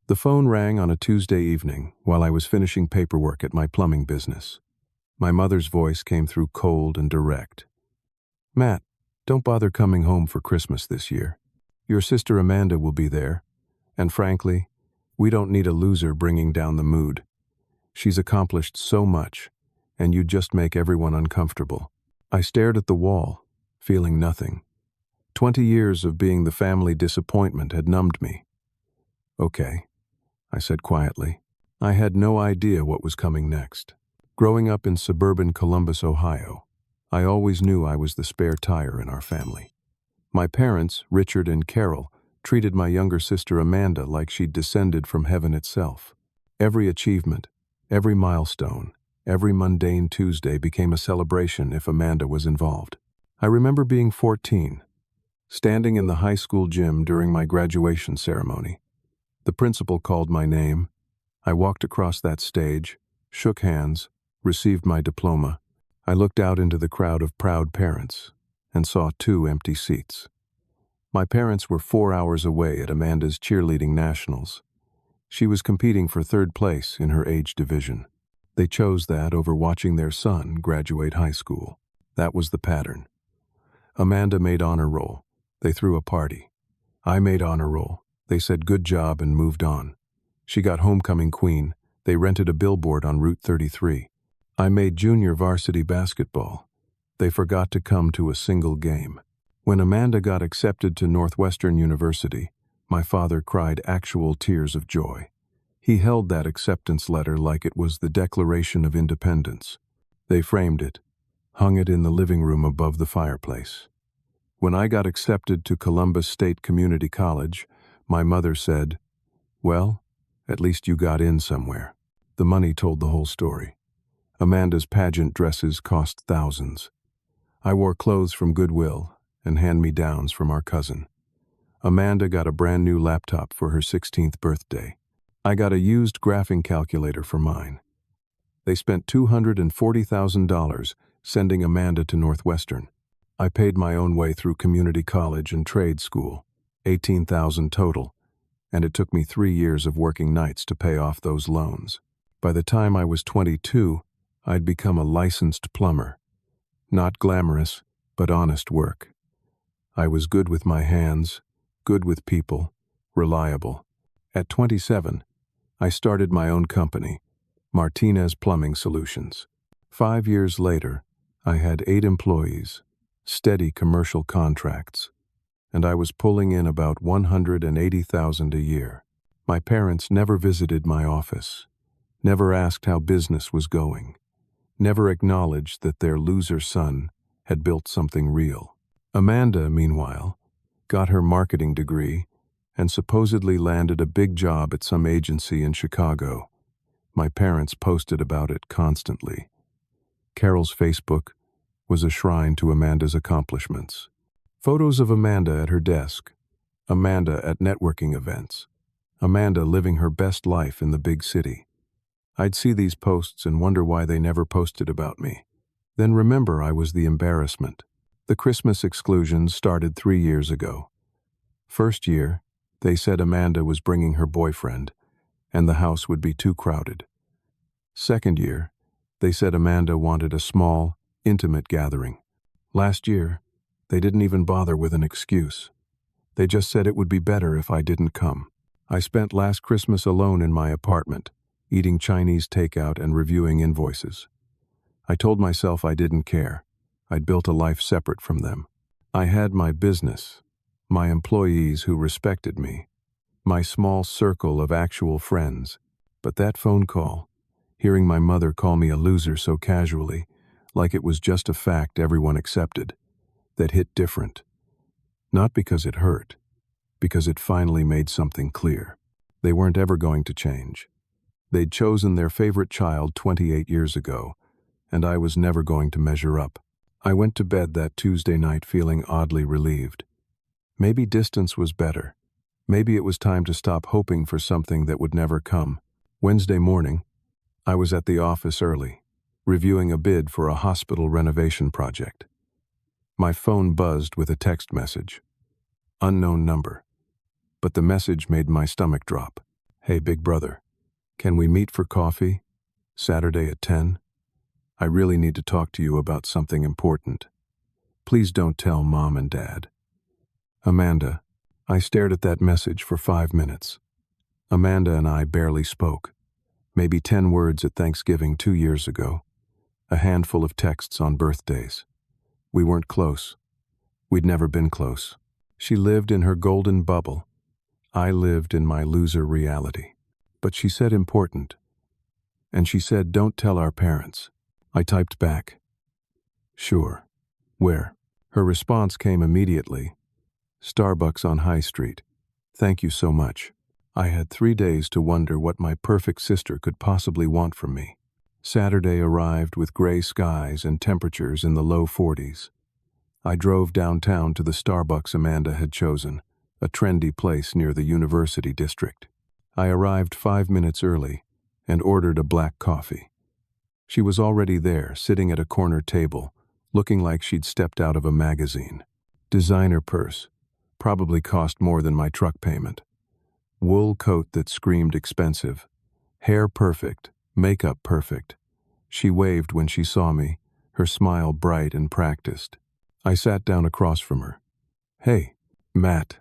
The phone rang on a Tuesday evening while I was finishing paperwork at my plumbing business. My mother's voice came through cold and direct. "Matt, don't bother coming home for Christmas this year. Your sister Amanda will be there, and frankly, we don't need a loser bringing down the mood. She's accomplished so much, and you'd just make everyone uncomfortable." I stared at the wall, feeling nothing. 20 years of being the family disappointment had numbed me. "Okay," I said quietly. I had no idea what was coming next. Growing up in suburban Columbus, Ohio, I always knew I was the spare tire in our family. My parents, Richard and Carol, treated my younger sister Amanda like she'd descended from heaven itself. Every achievement, every milestone, every mundane Tuesday became a celebration if Amanda was involved. I remember being 14, standing in the high school gym during my graduation ceremony. The principal called my name. I walked across that stage, shook hands, received my diploma. I looked out into the crowd of proud parents and saw 2 empty seats. My parents were 4 hours away at Amanda's cheerleading nationals. She was competing for 3rd place in her age division. They chose that over watching their son graduate high school. That was the pattern. Amanda made honor roll. They threw a party. I made honor roll. They said good job and moved on. She got homecoming queen. They rented a billboard on Route 33. I made junior varsity basketball. They forgot to come to a single game. When Amanda got accepted to Northwestern University, my father cried actual tears of joy. He held that acceptance letter like it was the Declaration of Independence. They framed it, hung it in the living room above the fireplace. When I got accepted to Columbus State Community College, my mother said, "Well, at least you got in somewhere." The money told the whole story. Amanda's pageant dresses cost thousands. I wore clothes from Goodwill and hand-me-downs from our cousin. Amanda got a brand new laptop for her 16th birthday. I got a used graphing calculator for mine. They spent $240,000 sending Amanda to Northwestern. I paid my own way through community college and trade school, $18,000 total, and it took me 3 years of working nights to pay off those loans. By the time I was 22, I'd become a licensed plumber. Not glamorous, but honest work. I was good with my hands, good with people, reliable. At 27, I started my own company, Martinez Plumbing Solutions. 5 years later, I had 8 employees, steady commercial contracts, and I was pulling in about $180,000 a year. My parents never visited my office, never asked how business was going, never acknowledged that their loser son had built something real. Amanda, meanwhile, got her marketing degree and supposedly landed a big job at some agency in Chicago. My parents posted about it constantly. Carol's Facebook was a shrine to Amanda's accomplishments. Photos of Amanda at her desk, Amanda at networking events, Amanda living her best life in the big city. I'd see these posts and wonder why they never posted about me. Then remember I was the embarrassment. The Christmas exclusions started 3 years ago. First year, they said Amanda was bringing her boyfriend, and the house would be too crowded. Second year, they said Amanda wanted a small, intimate gathering. Last year, they didn't even bother with an excuse. They just said it would be better if I didn't come. I spent last Christmas alone in my apartment, eating Chinese takeout and reviewing invoices. I told myself I didn't care. I'd built a life separate from them. I had my business, my employees who respected me, my small circle of actual friends. But that phone call, hearing my mother call me a loser so casually, like it was just a fact everyone accepted, that hit different. Not because it hurt, because it finally made something clear. They weren't ever going to change. They'd chosen their favorite child 28 years ago, and I was never going to measure up. I went to bed that Tuesday night feeling oddly relieved. Maybe distance was better. Maybe it was time to stop hoping for something that would never come. Wednesday morning, I was at the office early, reviewing a bid for a hospital renovation project. My phone buzzed with a text message. Unknown number. But the message made my stomach drop. Hey, big brother, can we meet for coffee? Saturday at 10? I really need to talk to you about something important. Please don't tell Mom and Dad. Amanda. I stared at that message for 5 minutes. Amanda and I barely spoke. Maybe 10 words at Thanksgiving 2 years ago. A handful of texts on birthdays. We weren't close. We'd never been close. She lived in her golden bubble. I lived in my loser reality. But she said important. And she said, don't tell our parents. I typed back. Sure. Where? Her response came immediately. Starbucks on High Street. Thank you so much. I had 3 days to wonder what my perfect sister could possibly want from me. Saturday arrived with gray skies and temperatures in the low 40s. I drove downtown to the Starbucks Amanda had chosen, a trendy place near the University District. I arrived 5 minutes early and ordered a black coffee. She was already there, sitting at a corner table, looking like she'd stepped out of a magazine. Designer purse, probably cost more than my truck payment. Wool coat that screamed expensive. Hair perfect, makeup perfect. She waved when she saw me, her smile bright and practiced. I sat down across from her. Hey, Matt.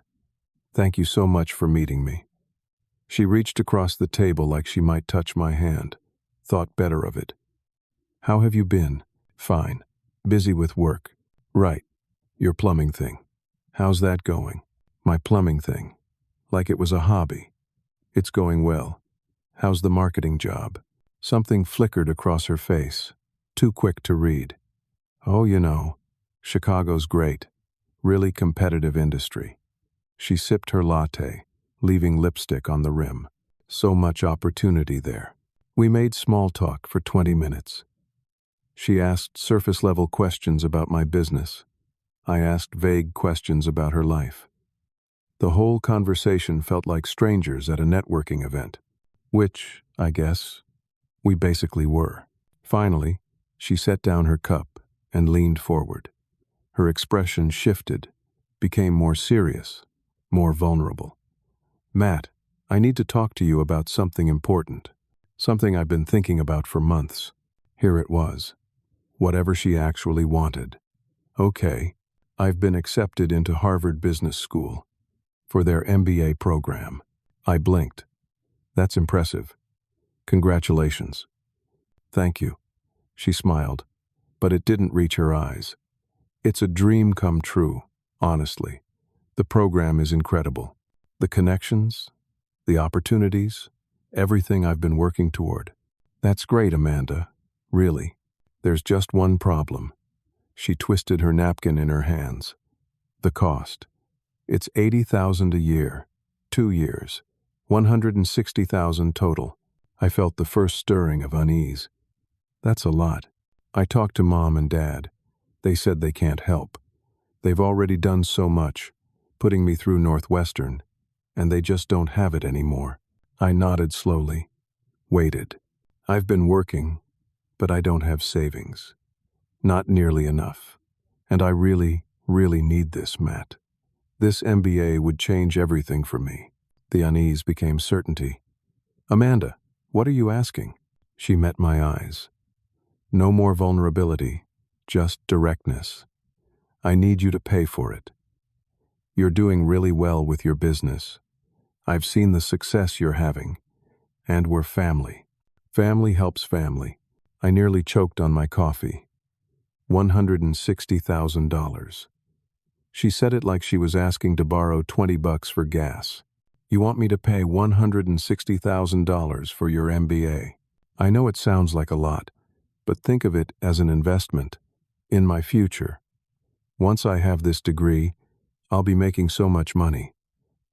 Thank you so much for meeting me. She reached across the table like she might touch my hand. Thought better of it. How have you been? Fine. Busy with work. Right. Your plumbing thing. How's that going? My plumbing thing. Like it was a hobby. It's going well. How's the marketing job? Something flickered across her face. Too quick to read. Oh, you know, Chicago's great. Really competitive industry. She sipped her latte, leaving lipstick on the rim. So much opportunity there. We made small talk for 20 minutes. She asked surface-level questions about my business. I asked vague questions about her life. The whole conversation felt like strangers at a networking event, which, I guess, we basically were. Finally, she set down her cup and leaned forward. Her expression shifted, became more serious, more vulnerable. Matt, I need to talk to you about something important, something I've been thinking about for months. Here it was. Whatever she actually wanted. Okay, I've been accepted into Harvard Business School for their MBA program. I blinked. That's impressive. Congratulations. Thank you. She smiled, but it didn't reach her eyes. It's a dream come true, honestly. The program is incredible. The connections, the opportunities, everything I've been working toward. That's great, Amanda. Really. There's just one problem. She twisted her napkin in her hands. The cost. It's $80,000 a year, 2 years, $160,000 total. I felt the first stirring of unease. That's a lot. I talked to Mom and Dad. They said they can't help. They've already done so much, putting me through Northwestern, and they just don't have it anymore. I nodded slowly, waited. I've been working, but I don't have savings. Not nearly enough. And I really, really need this, Matt. This MBA would change everything for me. The unease became certainty. Amanda, what are you asking? She met my eyes. No more vulnerability, just directness. I need you to pay for it. You're doing really well with your business. I've seen the success you're having. And we're family. Family helps family. I nearly choked on my coffee. $160,000. She said it like she was asking to borrow $20 for gas. You want me to pay $160,000 for your MBA? I know it sounds like a lot, but think of it as an investment in my future. Once I have this degree, I'll be making so much money.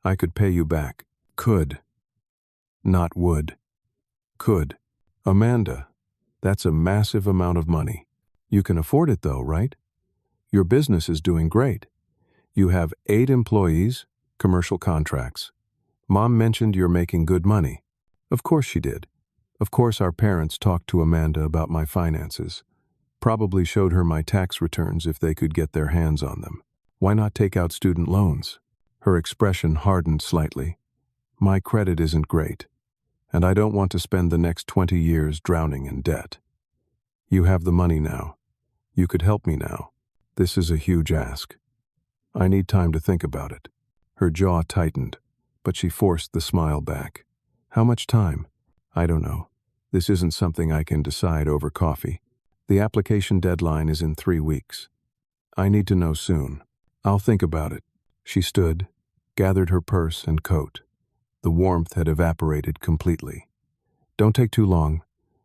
I could pay you back. Could. Not would. Could. Amanda, that's a massive amount of money. You can afford it though, right? Your business is doing great. You have 8 employees, commercial contracts. Mom mentioned you're making good money. Of course she did. Of course our parents talked to Amanda about my finances. Probably showed her my tax returns if they could get their hands on them. Why not take out student loans? Her expression hardened slightly. My credit isn't great. and I don't want to spend the next 20 years drowning in debt. You have the money now. You could help me now. This is a huge ask. I need time to think about it. Her jaw tightened, but she forced the smile back. How much time? I don't know. This isn't something I can decide over coffee. The application deadline is in 3 weeks. I need to know soon. I'll think about it. She stood, gathered her purse and coat. The warmth had evaporated completely. Don't take too long.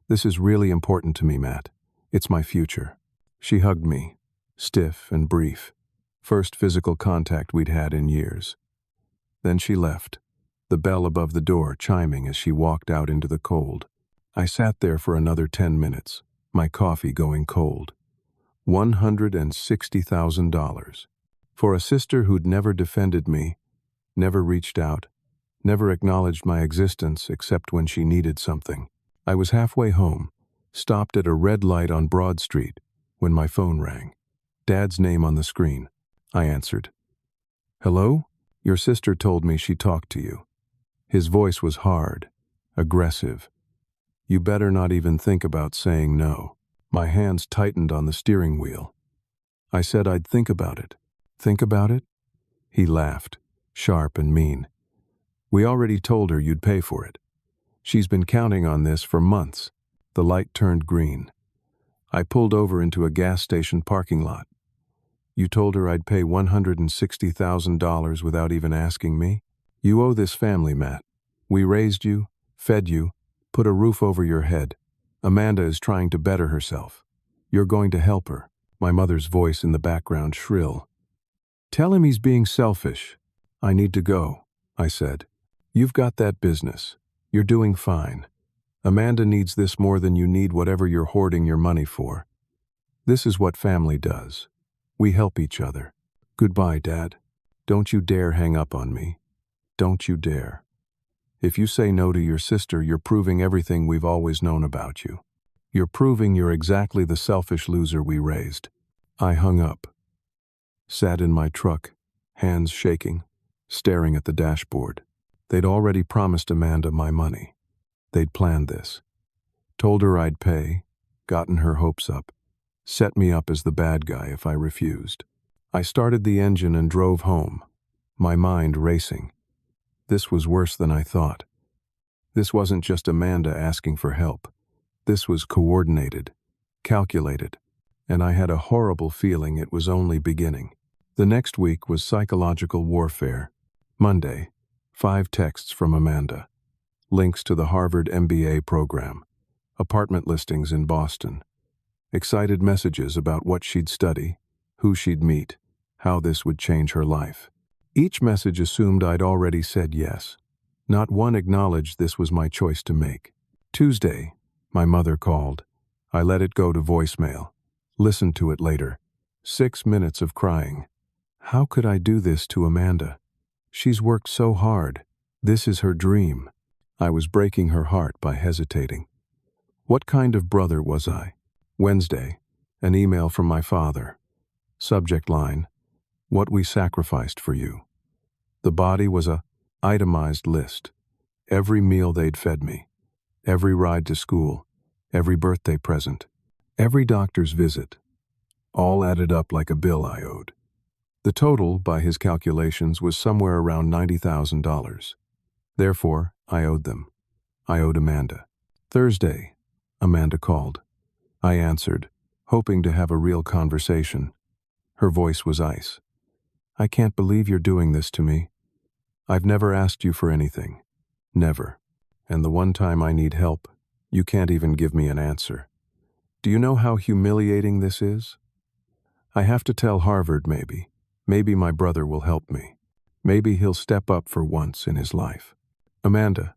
This is really important to me, Matt. It's my future. She hugged me, stiff and brief. First physical contact we'd had in years. Then she left, the bell above the door chiming as she walked out into the cold. I sat there for another 10 minutes, my coffee going cold. $160,000. For a sister who'd never defended me, never reached out, never acknowledged my existence except when she needed something. I was halfway home, stopped at a red light on Broad Street, when my phone rang. Dad's name on the screen. I answered. Hello? Your sister told me she talked to you. His voice was hard, aggressive. You better not even think about saying no. My hands tightened on the steering wheel. I said I'd think about it. Think about it? He laughed, sharp and mean. We already told her you'd pay for it. She's been counting on this for months. The light turned green. I pulled over into a gas station parking lot. You told her I'd pay $160,000 without even asking me? You owe this family, Matt. We raised you, fed you, put a roof over your head. Amanda is trying to better herself. You're going to help her. My mother's voice in the background shrill. Tell him he's being selfish. I need to go, I said. You've got that business. You're doing fine. Amanda needs this more than you need whatever you're hoarding your money for. This is what family does. We help each other. Goodbye, Dad. Don't you dare hang up on me. Don't you dare. If you say no to your sister, you're proving everything we've always known about you. You're proving you're exactly the selfish loser we raised. I hung up. Sat in my truck, hands shaking, staring at the dashboard. They'd already promised Amanda my money. They'd planned this. Told her I'd pay, gotten her hopes up, set me up as the bad guy if I refused. I started the engine and drove home, my mind racing. This was worse than I thought. This wasn't just Amanda asking for help. This was coordinated, calculated, and I had a horrible feeling it was only beginning. The next week was psychological warfare. Monday, 5 texts from Amanda. Links to the Harvard MBA program. Apartment listings in Boston. Excited messages about what she'd study, who she'd meet, how this would change her life. Each message assumed I'd already said yes. Not one acknowledged this was my choice to make. Tuesday, my mother called. I let it go to voicemail. Listened to it later. 6 minutes of crying. How could I do this to Amanda? She's worked so hard. This is her dream. I was breaking her heart by hesitating. What kind of brother was I? Wednesday, an email from my father. Subject line, what we sacrificed for you. The body was a itemized list. Every meal they'd fed me. Every ride to school. Every birthday present. Every doctor's visit. All added up like a bill I owed. The total, by his calculations, was somewhere around $90,000. Therefore, I owed them. I owed Amanda. Thursday, Amanda called. I answered, hoping to have a real conversation. Her voice was ice. I can't believe you're doing this to me. I've never asked you for anything. Never. And the one time I need help, you can't even give me an answer. Do you know how humiliating this is? I have to tell Harvard, maybe. Maybe my brother will help me. Maybe he'll step up for once in his life. Amanda,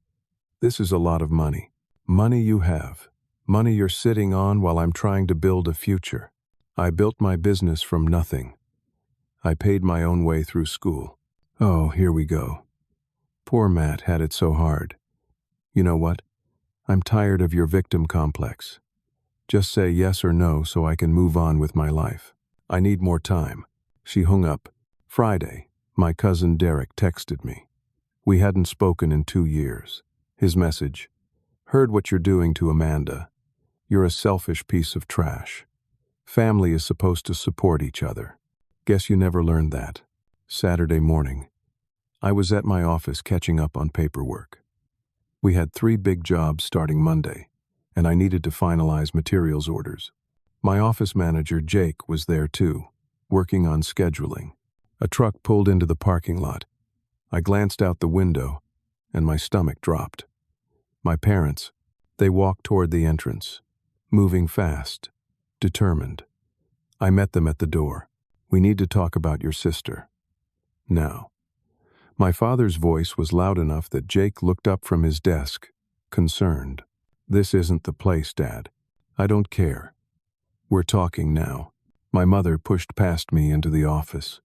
this is a lot of money. Money you have. Money you're sitting on while I'm trying to build a future. I built my business from nothing. I paid my own way through school. Oh, here we go. Poor Matt had it so hard. You know what? I'm tired of your victim complex. Just say yes or no so I can move on with my life. I need more time. She hung up. Friday, my cousin Derek texted me. We hadn't spoken in 2 years. His message, Heard what you're doing to Amanda. You're a selfish piece of trash. Family is supposed to support each other. Guess you never learned that. Saturday morning. I was at my office catching up on paperwork. We had 3 big jobs starting Monday, and I needed to finalize materials orders. My office manager, Jake, was there too, working on scheduling. A truck pulled into the parking lot. I glanced out the window, and my stomach dropped. My parents, they walked toward the entrance, moving fast, determined. I met them at the door. We need to talk about your sister. Now. My father's voice was loud enough that Jake looked up from his desk, concerned. This isn't the place, Dad. I don't care. We're talking now. My mother pushed past me into the office.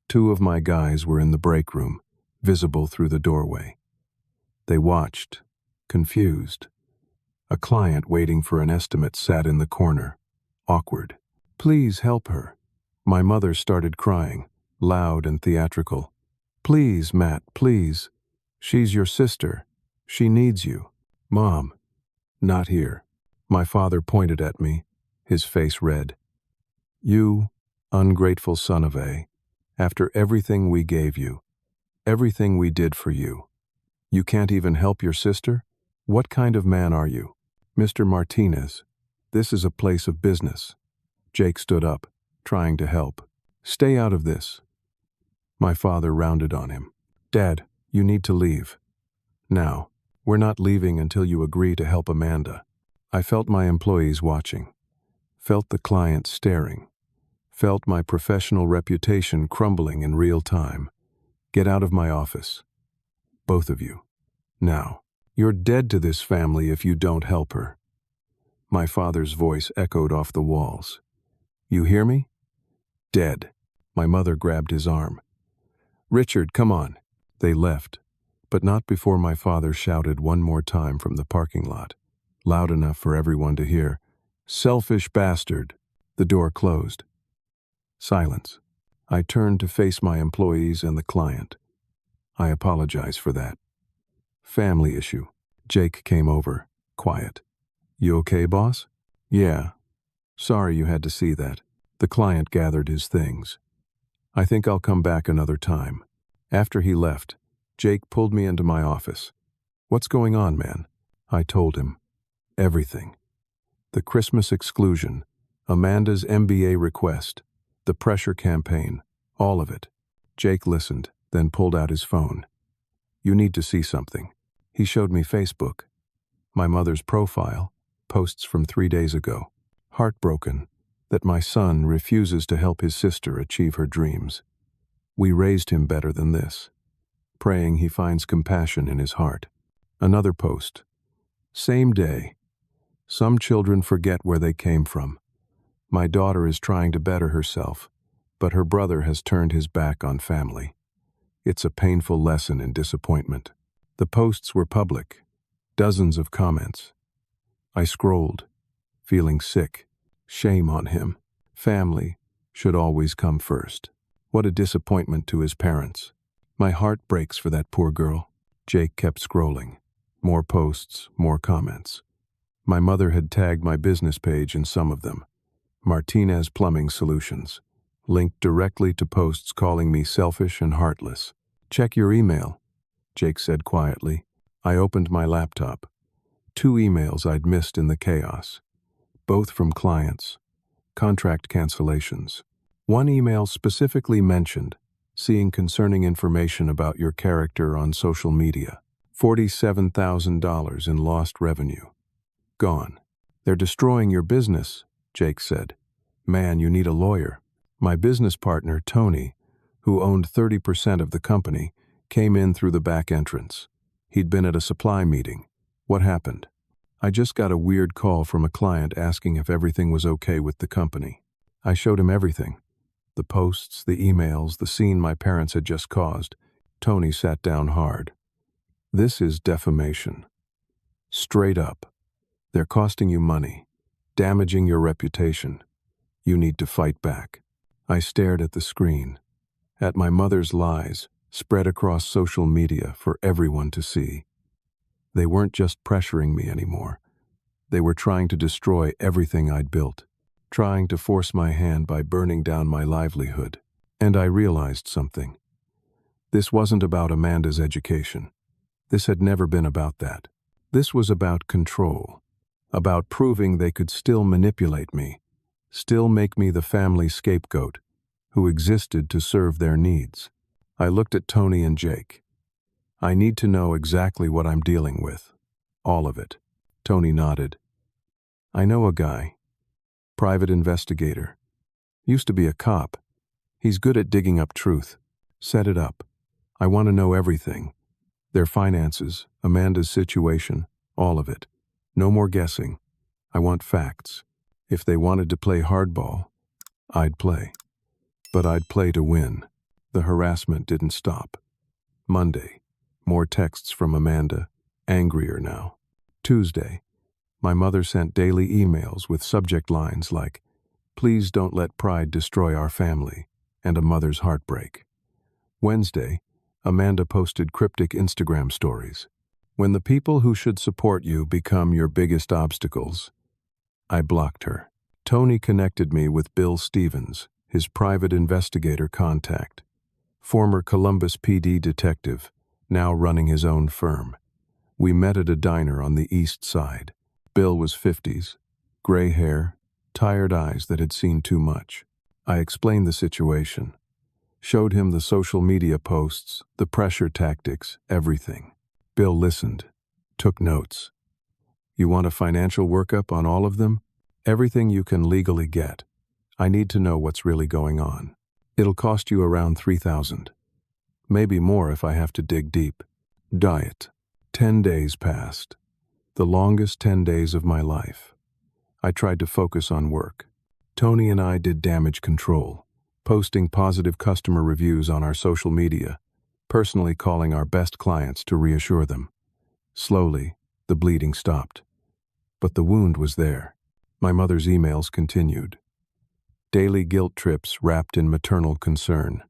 2 of my guys were in the break room, visible through the doorway. They watched, confused. A client waiting for an estimate sat in the corner, awkward. Please help her. My mother started crying, loud and theatrical. Please, Matt, please. She's your sister. She needs you. Mom. Not here. My father pointed at me, his face red. You, ungrateful son of a, after everything we gave you, everything we did for you, you can't even help your sister? What kind of man are you? Mr. Martinez, this is a place of business. Jake stood up, trying to help. Stay out of this. My father rounded on him. Dad, you need to leave. Now, we're not leaving until you agree to help Amanda. I felt my employees watching, felt the client staring, felt my professional reputation crumbling in real time. Get out of my office. Both of you. Now. You're dead to this family if you don't help her. My father's voice echoed off the walls. You hear me? Dead. My mother grabbed his arm. Richard, come on. They left, but not before my father shouted one more time from the parking lot, loud enough for everyone to hear. Selfish bastard. The door closed. Silence. I turned to face my employees and the client. I apologize for that. Family issue. Jake came over, quiet. You okay, boss? Yeah. Sorry you had to see that. The client gathered his things. I think I'll come back another time. After he left, Jake pulled me into my office. What's going on, man? I told him. Everything. The Christmas exclusion, Amanda's MBA request, the pressure campaign, all of it. Jake listened, then pulled out his phone. You need to see something. He showed me Facebook. My mother's profile, posts from 3 days ago. Heartbroken that my son refuses to help his sister achieve her dreams. We raised him better than this. Praying he finds compassion in his heart. Another post. Same day. Some children forget where they came from. My daughter is trying to better herself, but her brother has turned his back on family. It's a painful lesson in disappointment. The posts were public, dozens of comments. I scrolled, feeling sick. Shame on him. Family should always come first. What a disappointment to his parents. My heart breaks for that poor girl. Jake kept scrolling. More posts, more comments. My mother had tagged my business page in some of them. Martinez Plumbing Solutions. Linked directly to posts calling me selfish and heartless. Check your email, Jake said quietly. I opened my laptop. 2 emails I'd missed in the chaos. Both from clients. Contract cancellations. One email specifically mentioned seeing concerning information about your character on social media. $47,000 in lost revenue. Gone. They're destroying your business, Jake said. Man, you need a lawyer. My business partner, Tony, who owned 30% of the company, came in through the back entrance. He'd been at a supply meeting. What happened? I just got a weird call from a client asking if everything was okay with the company. I showed him everything. The posts, the emails, the scene my parents had just caused. Tony sat down hard. This is defamation. Straight up. They're costing you money, damaging your reputation. You need to fight back. I stared at the screen, at my mother's lies spread across social media for everyone to see. They weren't just pressuring me anymore. They were trying to destroy everything I'd built, trying to force my hand by burning down my livelihood. And I realized something. This wasn't about Amanda's education. This had never been about that. This was about control, about proving they could still manipulate me, still make me the family scapegoat who existed to serve their needs. I looked at Tony and Jake. I need to know exactly what I'm dealing with. All of it. Tony nodded. I know a guy. Private investigator. Used to be a cop. He's good at digging up truth. Set it up. I want to know everything. Their finances, Amanda's situation, all of it. No more guessing. I want facts. If they wanted to play hardball, I'd play. But I'd play to win. The harassment didn't stop. Monday, more texts from Amanda, angrier now. Tuesday, my mother sent daily emails with subject lines like, "Please don't let pride destroy our family," and a mother's heartbreak. Wednesday, Amanda posted cryptic Instagram stories. When the people who should support you become your biggest obstacles. I blocked her. Tony connected me with Bill Stevens, his private investigator contact. Former Columbus PD detective, now running his own firm. We met at a diner on the east side. Bill was 50s, gray hair, tired eyes that had seen too much. I explained the situation. Showed him the social media posts, the pressure tactics, everything. Bill listened, took notes. You want a financial workup on all of them? Everything you can legally get. I need to know what's really going on. It'll cost you around $3,000. Maybe more if I have to dig deep. Diet. 10 days passed. The longest 10 days of my life. I tried to focus on work. Tony and I did damage control, posting positive customer reviews on our social media, personally calling our best clients to reassure them. Slowly, the bleeding stopped. But the wound was there. My mother's emails continued. Daily guilt trips wrapped in maternal concern.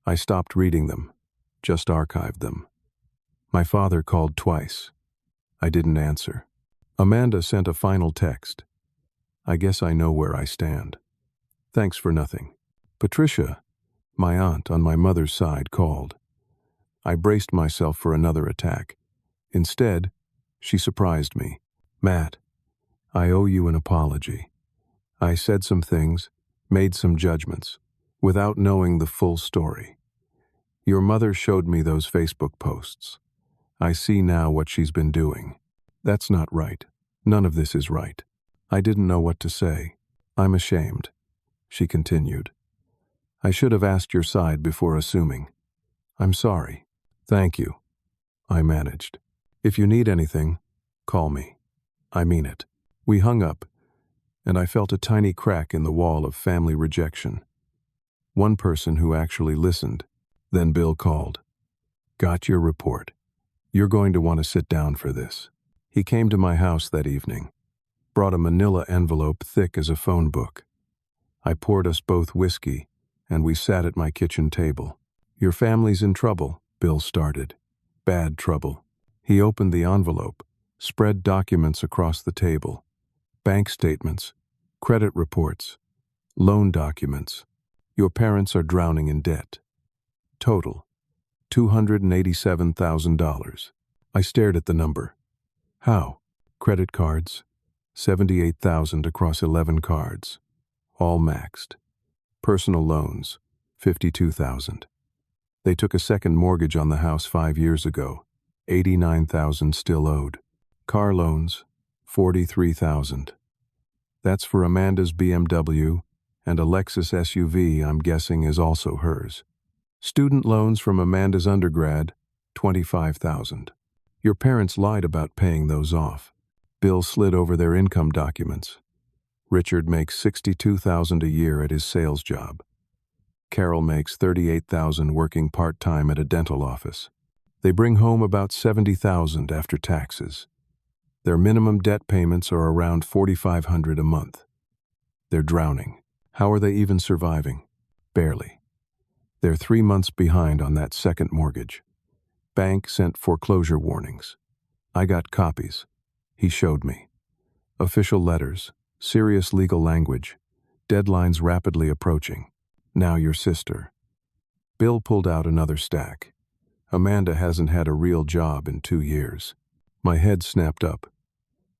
I stopped reading them, just archived them. My father called twice. I didn't answer. Amanda sent a final text. I guess I know where I stand. Thanks for nothing. Patricia, my aunt on my mother's side, called. I braced myself for another attack. Instead, she surprised me. Matt, I owe you an apology. I said some things, made some judgments, without knowing the full story. Your mother showed me those Facebook posts. I see now what she's been doing. That's not right. None of this is right. I didn't know what to say. I'm ashamed, she continued. I should have asked your side before assuming. I'm sorry. Thank you. I managed. If you need anything, call me. I mean it. We hung up, and I felt a tiny crack in the wall of family rejection. One person who actually listened. Then Bill called. Got your report. You're going to want to sit down for this. He came to my house that evening. Brought a manila envelope thick as a phone book. I poured us both whiskey, and we sat at my kitchen table. Your family's in trouble, Bill started. Bad trouble. He opened the envelope, spread documents across the table. Bank statements, credit reports, loan documents. Your parents are drowning in debt. Total, $287,000. I stared at the number. How? Credit cards, $78,000 across 11 cards, all maxed. Personal loans, $52,000. They took a second mortgage on the house 5 years ago, $89,000 still owed. Car loans, $43,000. That's for Amanda's BMW, and a Lexus SUV I'm guessing is also hers. Student loans from Amanda's undergrad, $25,000. Your parents lied about paying those off. Bill slid over their income documents. Richard makes $62,000 a year at his sales job. Carol makes $38,000 working part-time at a dental office. They bring home about $70,000 after taxes. Their minimum debt payments are around $4,500 a month. They're drowning. How are they even surviving? Barely. They're 3 months behind on that second mortgage. Bank sent foreclosure warnings. I got copies. He showed me. Official letters, serious legal language, deadlines rapidly approaching. Now your sister. Bill pulled out another stack. Amanda hasn't had a real job in 2 years. My head snapped up.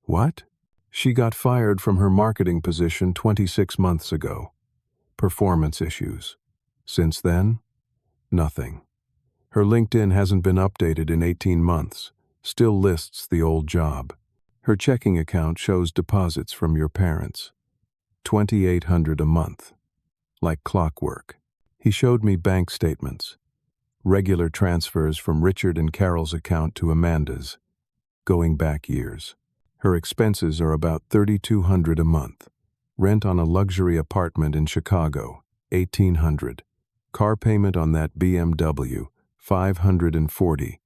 What? She got fired from her marketing position 26 months ago. Performance issues. Since then? Nothing. Her LinkedIn hasn't been updated in 18 months. Still lists the old job. Her checking account shows deposits from your parents. $2,800 a month. Like clockwork. He showed me bank statements. Regular transfers from Richard and Carol's account to Amanda's. Going back years. Her expenses are about $3,200 a month. Rent on a luxury apartment in Chicago, $1,800. Car payment on that BMW, $540.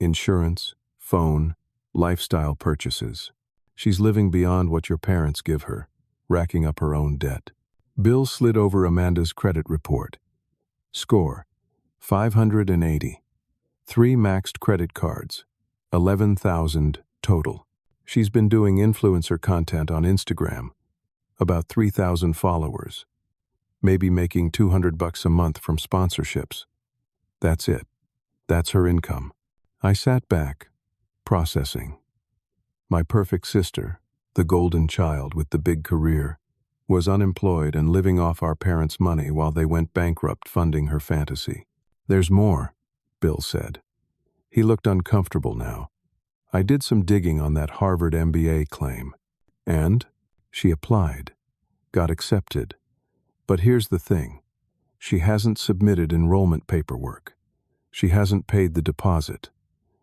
Insurance, phone, lifestyle purchases. She's living beyond what your parents give her, racking up her own debt. Bill slid over Amanda's credit report. Score, 580. 3 maxed credit cards, 11,000 total. She's been doing influencer content on Instagram, about 3,000 followers, maybe making $200 a month from sponsorships. That's it. That's her income. I sat back, processing. My perfect sister, the golden child with the big career, was unemployed and living off our parents' money while they went bankrupt funding her fantasy. There's more, Bill said. He looked uncomfortable now. I did some digging on that Harvard MBA claim. And she applied, got accepted. But here's the thing. She hasn't submitted enrollment paperwork. She hasn't paid the deposit.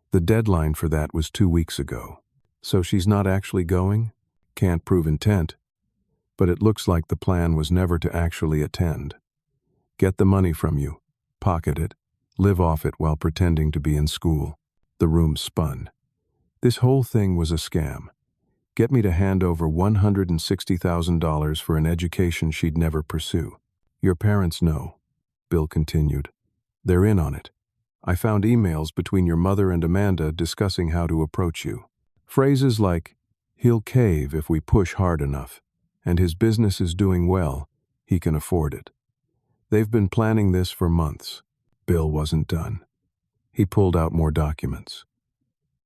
The deadline for that was 2 weeks ago. So she's not actually going? Can't prove intent. But it looks like the plan was never to actually attend. Get the money from you, pocket it, live off it while pretending to be in school. The room spun. This whole thing was a scam. Get me to hand over $160,000 for an education she'd never pursue. Your parents know, Bill continued. They're in on it. I found emails between your mother and Amanda discussing how to approach you. Phrases like, he'll cave if we push hard enough, and his business is doing well, he can afford it. They've been planning this for months. Bill wasn't done. He pulled out more documents.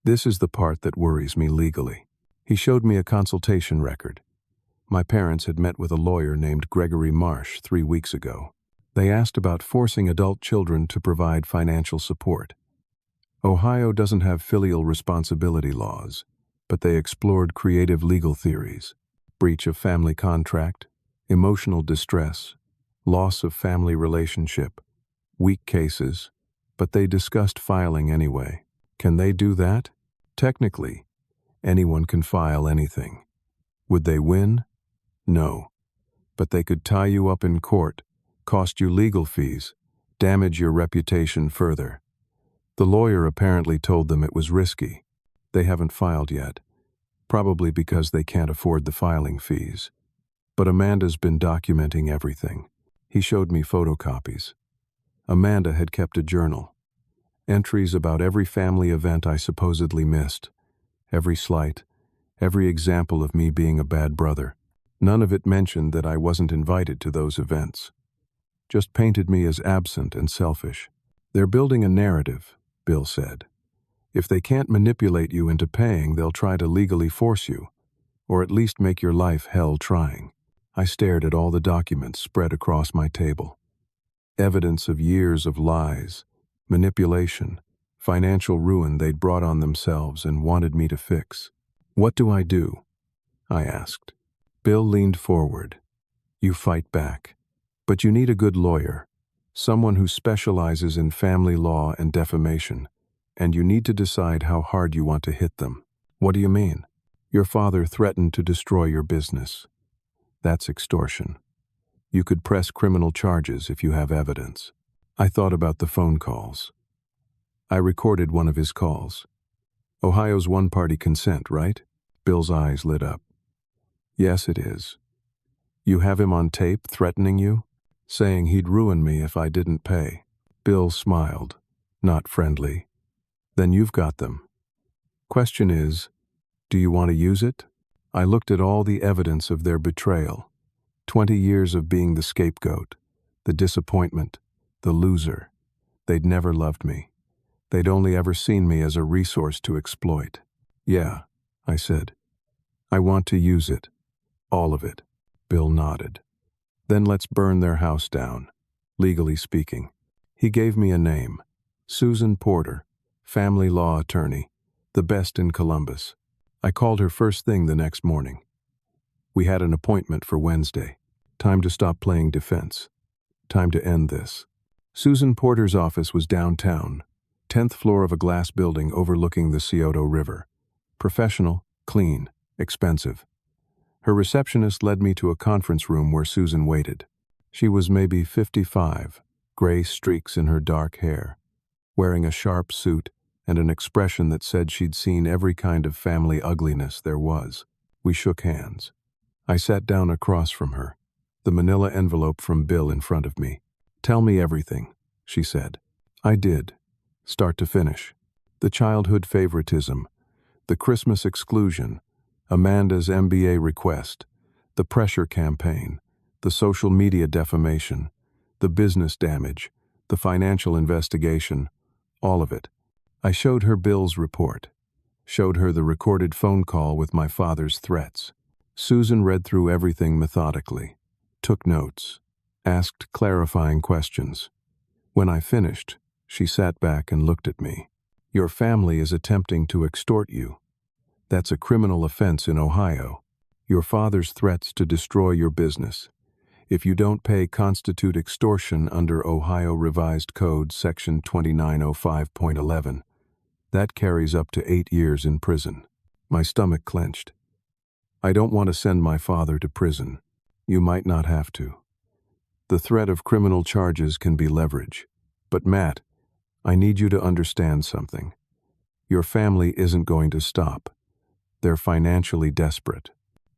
This is the part that worries me legally. He showed me a consultation record. My parents had met with a lawyer named Gregory Marsh 3 weeks ago. They asked about forcing adult children to provide financial support. Ohio doesn't have filial responsibility laws, but they explored creative legal theories: breach of family contract, emotional distress, loss of family relationship, weak cases, but they discussed filing anyway. Can they do that? Technically, anyone can file anything. Would they win? No. But they could tie you up in court, cost you legal fees, damage your reputation further. The lawyer apparently told them it was risky. They haven't filed yet, probably because they can't afford the filing fees. But Amanda's been documenting everything. He showed me photocopies. Amanda had kept a journal. Entries about every family event I supposedly missed. Every slight, every example of me being a bad brother. None of it mentioned that I wasn't invited to those events. Just painted me as absent and selfish. They're building a narrative, Bill said. If they can't manipulate you into paying, they'll try to legally force you, or at least make your life hell trying. I stared at all the documents spread across my table. Evidence of years of lies, manipulation, financial ruin they'd brought on themselves and wanted me to fix. What do I do? I asked. Bill leaned forward. You fight back. But you need a good lawyer, someone who specializes in family law and defamation, and you need to decide how hard you want to hit them. What do you mean? Your father threatened to destroy your business. That's extortion. You could press criminal charges if you have evidence. I thought about the phone calls. I recorded one of his calls. Ohio's one-party consent, right? Bill's eyes lit up. Yes, it is. You have him on tape threatening you? Saying he'd ruin me if I didn't pay. Bill smiled, not friendly. Then you've got them. Question is, do you want to use it? I looked at all the evidence of their betrayal. 20 years of being the scapegoat, the disappointment, the loser. They'd never loved me. They'd only ever seen me as a resource to exploit. Yeah, I said. I want to use it. All of it. Bill nodded. Then let's burn their house down, legally speaking. He gave me a name. Susan Porter, family law attorney, the best in Columbus. I called her first thing the next morning. We had an appointment for Wednesday. Time to stop playing defense. Time to end this. Susan Porter's office was downtown, 10th floor of a glass building overlooking the Scioto River. Professional, clean, expensive. Her receptionist led me to a conference room where Susan waited. She was maybe 55, gray streaks in her dark hair, wearing a sharp suit and an expression that said she'd seen every kind of family ugliness there was. We shook hands. I sat down across from her, the manila envelope from Bill in front of me. Tell me everything, she said. I did, start to finish. The childhood favoritism, the Christmas exclusion, Amanda's MBA request, the pressure campaign, the social media defamation, the business damage, the financial investigation, all of it. I showed her Bill's report, showed her the recorded phone call with my father's threats. Susan read through everything methodically, took notes, asked clarifying questions. When I finished, she sat back and looked at me. Your family is attempting to extort you. That's a criminal offense in Ohio. Your father's threats to destroy your business, if you don't pay, constitute extortion under Ohio Revised Code Section 2905.11. That carries up to 8 years in prison. My stomach clenched. I don't want to send my father to prison. You might not have to. The threat of criminal charges can be leverage. But Matt, I need you to understand something. Your family isn't going to stop. They're financially desperate.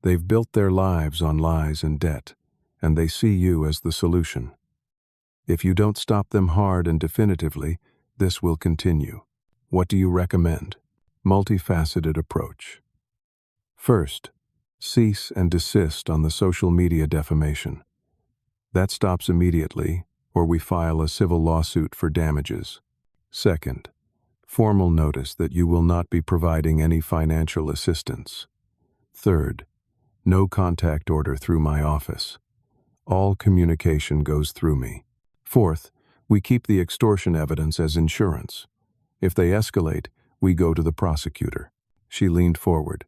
They've built their lives on lies and debt, and they see you as the solution. If you don't stop them hard and definitively, this will continue. What do you recommend? Multifaceted approach. First, cease and desist on the social media defamation. That stops immediately, or we file a civil lawsuit for damages. Second, formal notice that you will not be providing any financial assistance. Third, no contact order through my office. All communication goes through me. Fourth, we keep the extortion evidence as insurance. If they escalate, we go to the prosecutor. She leaned forward.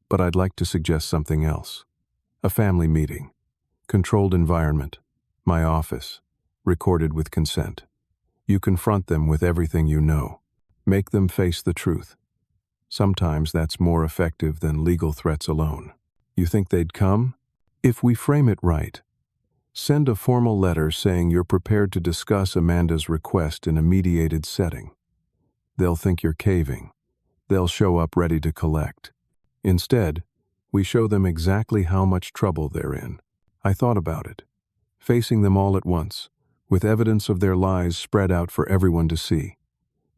But I'd like to suggest something else. A family meeting. Controlled environment. My office. Recorded with consent. You confront them with everything you know. Make them face the truth. Sometimes that's more effective than legal threats alone. You think they'd come? If we frame it right, send a formal letter saying you're prepared to discuss Amanda's request in a mediated setting. They'll think you're caving. They'll show up ready to collect. Instead, we show them exactly how much trouble they're in. I thought about it. Facing them all at once, with evidence of their lies spread out for everyone to see.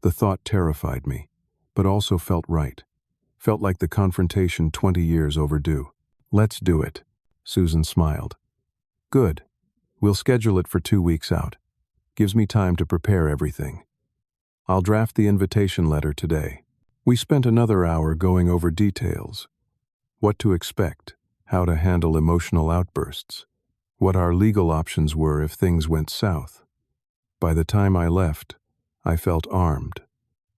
The thought terrified me, but also felt right. Felt like the confrontation 20 years overdue. Let's do it, Susan smiled. Good. We'll schedule it for 2 weeks out. Gives me time to prepare everything. I'll draft the invitation letter today. We spent another hour going over details. What to expect, how to handle emotional outbursts, what our legal options were if things went south. By the time I left, I felt armed,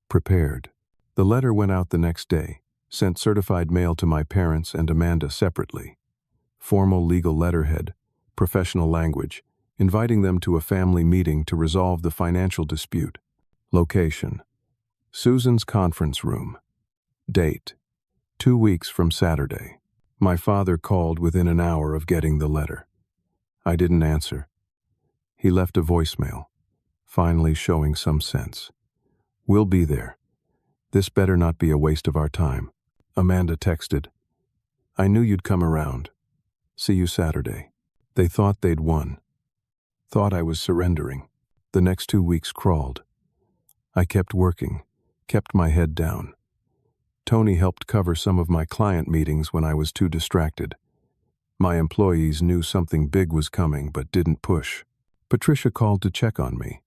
prepared. The letter went out the next day, sent certified mail to my parents and Amanda separately. Formal legal letterhead, professional language, inviting them to a family meeting to resolve the financial dispute. Location: Susan's conference room. Date: 2 weeks from Saturday. My father called within an hour of getting the letter. I didn't answer. He left a voicemail, finally showing some sense. We'll be there. This better not be a waste of our time. Amanda texted, I knew you'd come around. See you Saturday. They thought they'd won. Thought I was surrendering. The next 2 weeks crawled. I kept working, kept my head down. Tony helped cover some of my client meetings when I was too distracted. My employees knew something big was coming but didn't push. Patricia called to check on me.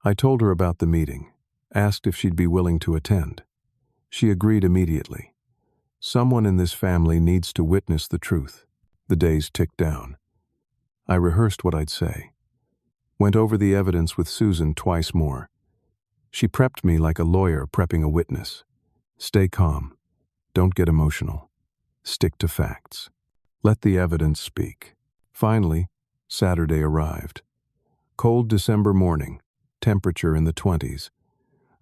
I told her about the meeting, asked if she'd be willing to attend. She agreed immediately. Someone in this family needs to witness the truth. The days ticked down. I rehearsed what I'd say. Went over the evidence with Susan twice more. She prepped me like a lawyer prepping a witness. Stay calm. Don't get emotional. Stick to facts. Let the evidence speak. Finally, Saturday arrived. Cold December morning, temperature in the 20s.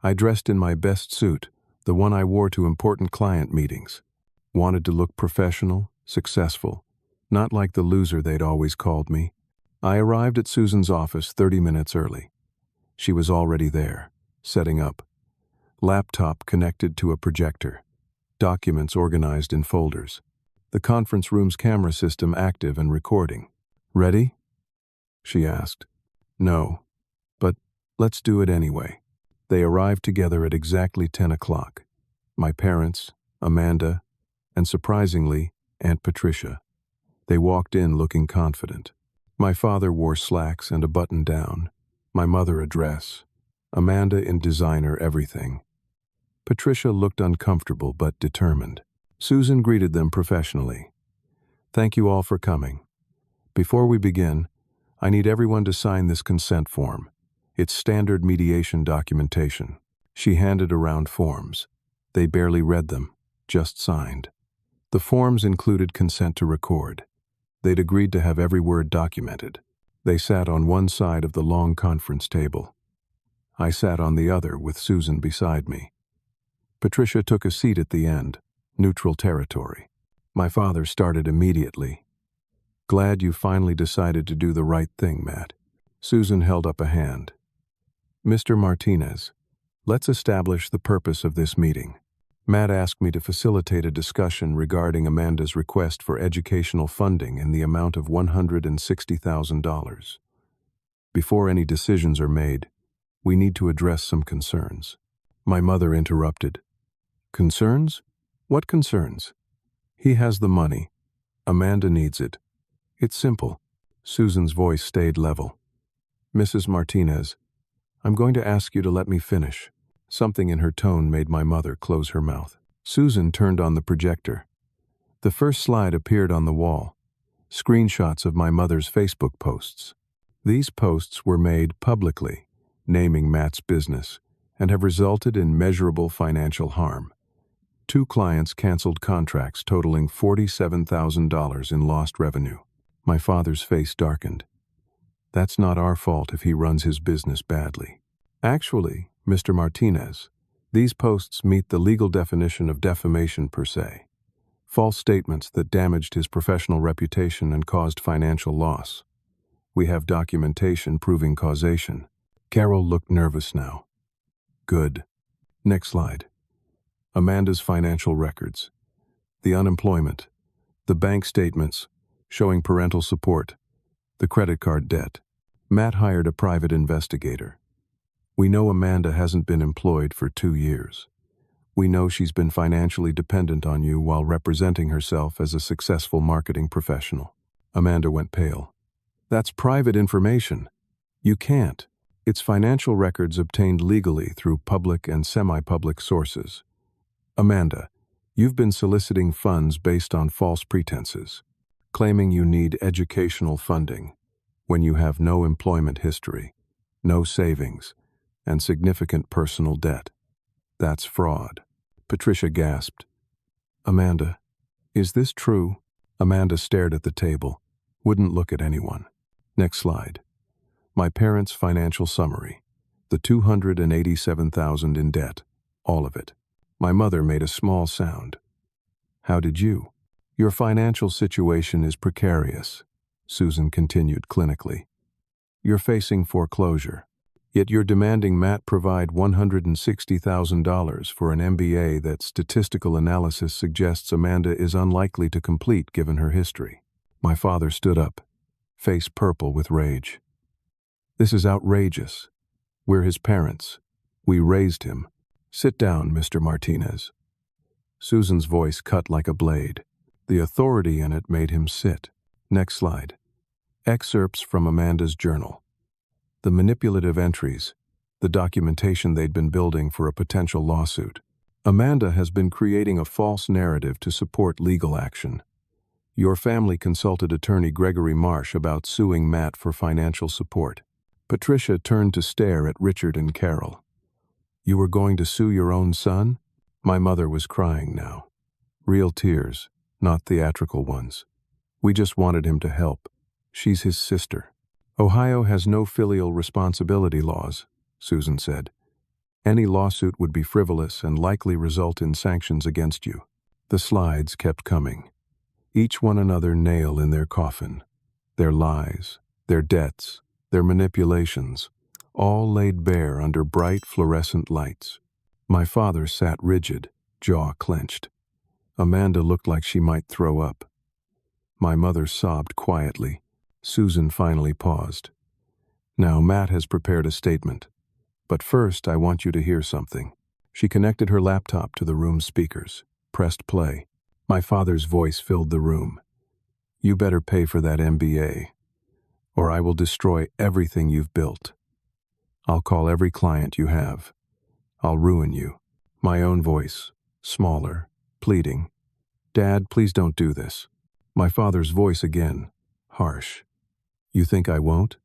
I dressed in my best suit, the one I wore to important client meetings. Wanted to look professional, successful, not like the loser they'd always called me. I arrived at Susan's office 30 minutes early. She was already there, setting up. Laptop connected to a projector. Documents organized in folders. The conference room's camera system active and recording. "Ready?" she asked. "No, but let's do it anyway." They arrived together at exactly 10 o'clock. My parents, Amanda, and surprisingly, Aunt Patricia. They walked in looking confident. My father wore slacks and a button down. My mother a dress. Amanda in designer everything. Patricia looked uncomfortable but determined. Susan greeted them professionally. "Thank you all for coming. Before we begin, I need everyone to sign this consent form. It's standard mediation documentation." She handed around forms. They barely read them, just signed. The forms included consent to record. They'd agreed to have every word documented. They sat on one side of the long conference table. I sat on the other with Susan beside me. Patricia took a seat at the end, neutral territory. My father started immediately. "Glad you finally decided to do the right thing, Matt." Susan held up a hand. "Mr. Martinez, let's establish the purpose of this meeting." Matt asked me to facilitate a discussion regarding Amanda's request for educational funding in the amount of $160,000. Before any decisions are made, we need to address some concerns. My mother interrupted. "Concerns? What concerns?" "He has the money. Amanda needs it. It's simple." Susan's voice stayed level. "Mrs. Martinez, I'm going to ask you to let me finish." Something in her tone made my mother close her mouth. Susan turned on the projector. The first slide appeared on the wall. Screenshots of my mother's Facebook posts. These posts were made publicly, naming Matt's business, and have resulted in measurable financial harm. 2 clients canceled contracts totaling $47,000 in lost revenue. My father's face darkened. "That's not our fault if he runs his business badly." "Actually, Mr. Martinez, these posts meet the legal definition of defamation per se. False statements that damaged his professional reputation and caused financial loss. We have documentation proving causation." Carol looked nervous now. "Good. Next slide. Amanda's financial records. The unemployment. The bank statements showing parental support. The credit card debt. Matt hired a private investigator. We know Amanda hasn't been employed for 2 years. We know she's been financially dependent on you while representing herself as a successful marketing professional." Amanda went pale. "That's private information. You can't. It's financial records obtained legally through public and semi-public sources. Amanda, you've been soliciting funds based on false pretenses, claiming you need educational funding when you have no employment history, no savings, and significant personal debt. That's fraud." Patricia gasped. "Amanda, is this true?" Amanda stared at the table, wouldn't look at anyone. Next slide. My parents' financial summary. The $287,000 in debt, all of it. My mother made a small sound. "How did you?" "Your financial situation is precarious," Susan continued clinically. "You're facing foreclosure. Yet you're demanding Matt provide $160,000 for an MBA that statistical analysis suggests Amanda is unlikely to complete given her history." My father stood up, face purple with rage. "This is outrageous. We're his parents. We raised him. Sit down, Mr. Martinez." Susan's voice cut like a blade. The authority in it made him sit. Next slide. Excerpts from Amanda's journal. The manipulative entries, the documentation they'd been building for a potential lawsuit. Amanda has been creating a false narrative to support legal action. Your family consulted attorney Gregory Marsh about suing Matt for financial support. Patricia turned to stare at Richard and Carol. You were going to sue your own son? My mother was crying now. Real tears, not theatrical ones. We just wanted him to help. She's his sister. Ohio has no filial responsibility laws, Susan said. Any lawsuit would be frivolous and likely result in sanctions against you. The slides kept coming. Each one another nail in their coffin. Their lies, their debts, their manipulations, all laid bare under bright fluorescent lights. My father sat rigid, jaw clenched. Amanda looked like she might throw up. My mother sobbed quietly. Susan finally paused. Now Matt has prepared a statement. But first, I want you to hear something. She connected her laptop to the room's speakers, pressed play. My father's voice filled the room. You better pay for that MBA, or I will destroy everything you've built. I'll call every client you have. I'll ruin you. My own voice, smaller, pleading. Dad, please don't do this. My father's voice again, harsh. You think I won't?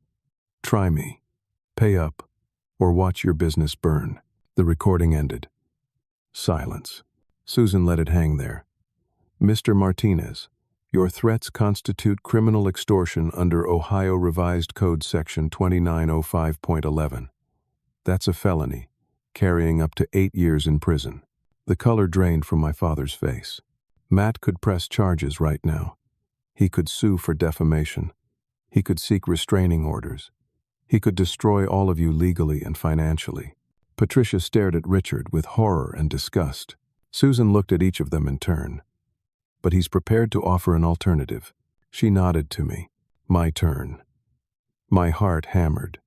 Try me. Pay up, or watch your business burn. The recording ended. Silence. Susan let it hang there. Mr. Martinez, your threats constitute criminal extortion under Ohio Revised Code Section 2905.11. That's a felony, carrying up to 8 years in prison. The color drained from my father's face. Matt could press charges right now. He could sue for defamation. He could seek restraining orders. He could destroy all of you legally and financially. Patricia stared at Richard with horror and disgust. Susan looked at each of them in turn. But he's prepared to offer an alternative. She nodded to me. My turn. My heart hammered.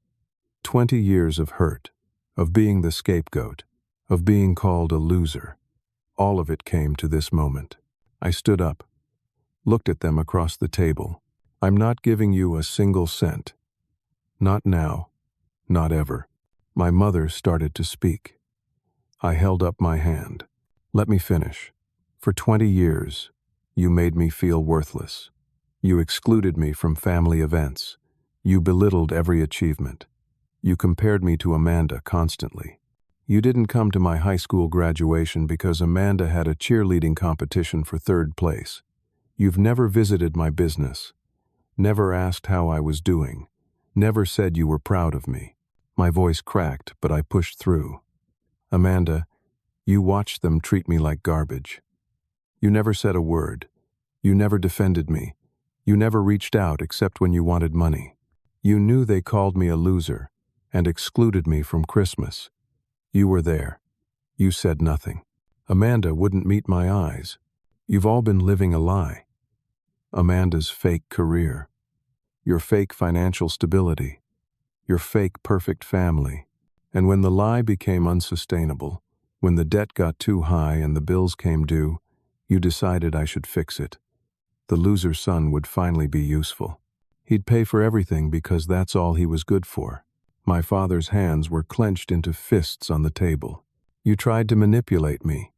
20 years of hurt, of being the scapegoat, of being called a loser. All of it came to this moment. I stood up, looked at them across the table. I'm not giving you a single cent. Not now, not ever. My mother started to speak. I held up my hand. Let me finish. For 20 years, you made me feel worthless. You excluded me from family events. You belittled every achievement. You compared me to Amanda constantly. You didn't come to my high school graduation because Amanda had a cheerleading competition for 3rd place. You've never visited my business. Never asked how I was doing. Never said you were proud of me. My voice cracked, but I pushed through. Amanda, you watched them treat me like garbage. You never said a word. You never defended me. You never reached out except when you wanted money. You knew they called me a loser and excluded me from Christmas. You were there. You said nothing. Amanda wouldn't meet my eyes. You've all been living a lie. Amanda's fake career. Your fake financial stability. Your fake perfect family. And when the lie became unsustainable, when the debt got too high and the bills came due, you decided I should fix it. The loser's son would finally be useful. He'd pay for everything because that's all he was good for. My father's hands were clenched into fists on the table. You tried to manipulate me.